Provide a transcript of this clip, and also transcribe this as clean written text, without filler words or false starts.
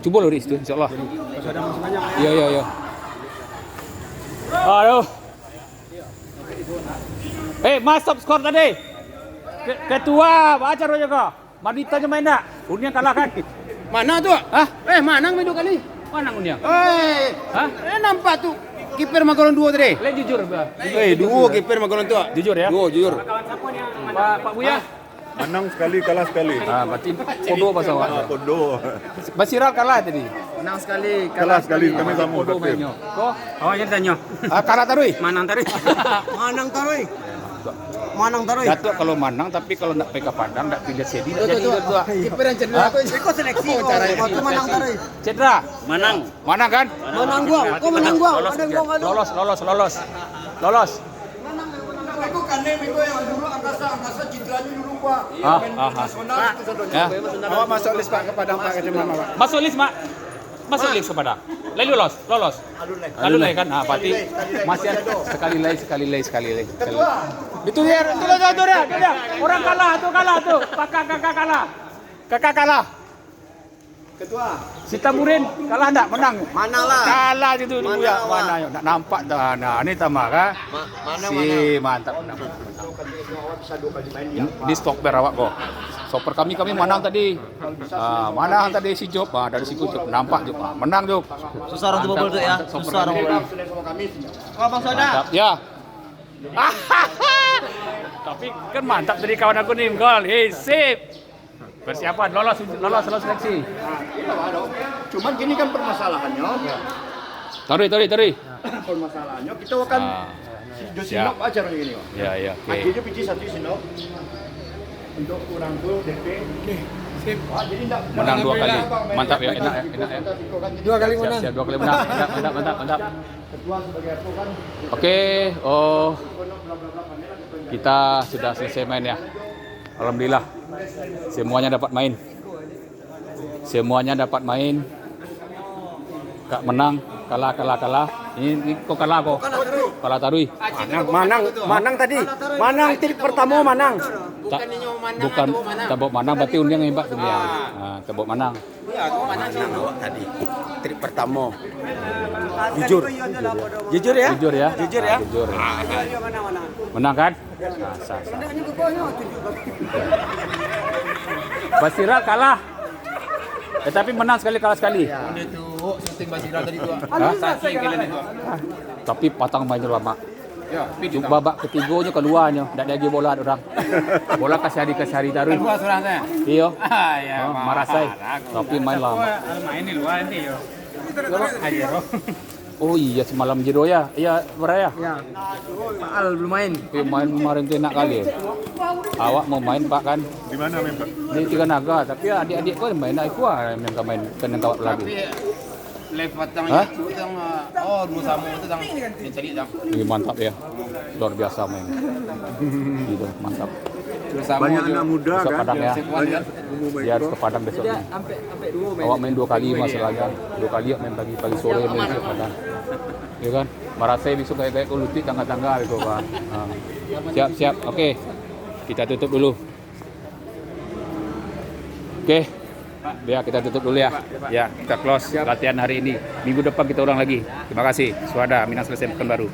Coba loh di situ, insyaallah. Iya, iya, iya. Aduh. Mas, stop skor tadi. Ketua, baca roja kau. Maditanya main tak? Unia kalah kan? Mana tuh? Hah? Manang main 2 kali. Mana Unia? Hah? Nampak tuh kiper Magolon 2 tadi. Le jujur, Bah. Dua kiper Magolon tuh. Jujur ya? Dua, jujur. Pak Buya. Menang sekali, kalah sekali. Berarti podo pasal awak. Podo. Basiral kalah tadi. Menang sekali, Kalah sekali, kami sama Podo Bakir. mainnya. Kok? Awaknya tanya. Kalah tarui. Manang tadi. Manang tadi. Manang tadi. Datuk kalau manang tapi kalau nak PK Padang nak pindah sedi jadi dua. Kiper yang cedera tuh. Kok seleksi kok Manang tadi. Cedra. Manang. Manang kan? Manang gua. Kok menang gua? Lolos. Itu kan minggu yang dulu angkasa cederanya dulu Pak. Ya. Awak masuk list Pak ke Padang Pak ke mana Pak? Masuk list ke Padang. Lalu lolos. Alulai kan? Berarti masih ada sekali lagi. Itu dia. Orang kalah tuh. Kakak kalah. Ketua. Si Tamurin kalah enggak? Menang. Mana lah? Kalah itu dulu ya. Mana ya? Nak nampak dah. Nah, ini tambah kan? Mantap. Ini stopper awak kok. Stopper kami menang tadi. Menang tadi si Job. Dari situ Job nampak Job. Menang Job. Susah orang bobol tuh ya. Susah orang bobol. Oh Bang Soda. Mantap ya. Tapi kan mantap dari kawan aku nih gol. Sip. Persiapan lolos seleksi. Cuman gini kan permasalahannya. Tarik. Permasalahannya kita akan Josinop aja ini. Ya, oke. Akhirnya biji 1 Sinop. Untuk kurang tuh DP. Sip. Jadi enggak Menang 2 kali. Mantap ya, enak ya. 2 kali menang. Siap 2 kali menang. Mantap. Ketua sebagai aku kan. Oke, kita sudah selesai main ya. Alhamdulillah. Semuanya dapat main. Kak menang, kalah. Ini kok kalah kok. Kalah tarui. Manang tadi. Manang trip pertama Manang. Bukan tabok manang berarti undiang hebat tu dia. Tabok manang. Iya, aku Manang tadi. Trip pertama. Jujur ya? Jujur ya. Menang kan? Sah. Basiral kalah. Tapi menang sekali, kalah sekali. Shooting Basiral tadi tu. Tapi patang mainnya lama. Babak ketiganya keluarnya, tidak lagi bola orang. Bola kasih hari taruh. Keluar seorang saya. Iya. Ya, Marah saya. Tapi main lama. Main di luar nanti yo. Oh iya semalam Jiro ya. Iya beraya. Ya. Pak Al belum main. Main kemarin tuh enak kali. Awak mau main Pak kan? Di mana main Pak? Di Tiga Naga, tapi adik-adik kau main aku main kena kawat lagi. Lewat yang itu dua sama itu yang cari jam. Ini mantap ya. Luar biasa main. Gitu, mantap. Banyak anak muda Besok kan? Padang ya. Dia harus ke Padang besok. Awak main 2 kali masalahnya. 2 kali main pagi sore main ke Padang. Ya kan? Marasai besok kayak kulutik tangga-tangga itu Pak. Siap. Oke. Kita tutup dulu. Oke. Ya, kita tutup dulu ya. Ya, kita close latihan hari ini. Minggu depan kita ulang lagi. Terima kasih. Suada, Minang selesai Pekanbaru.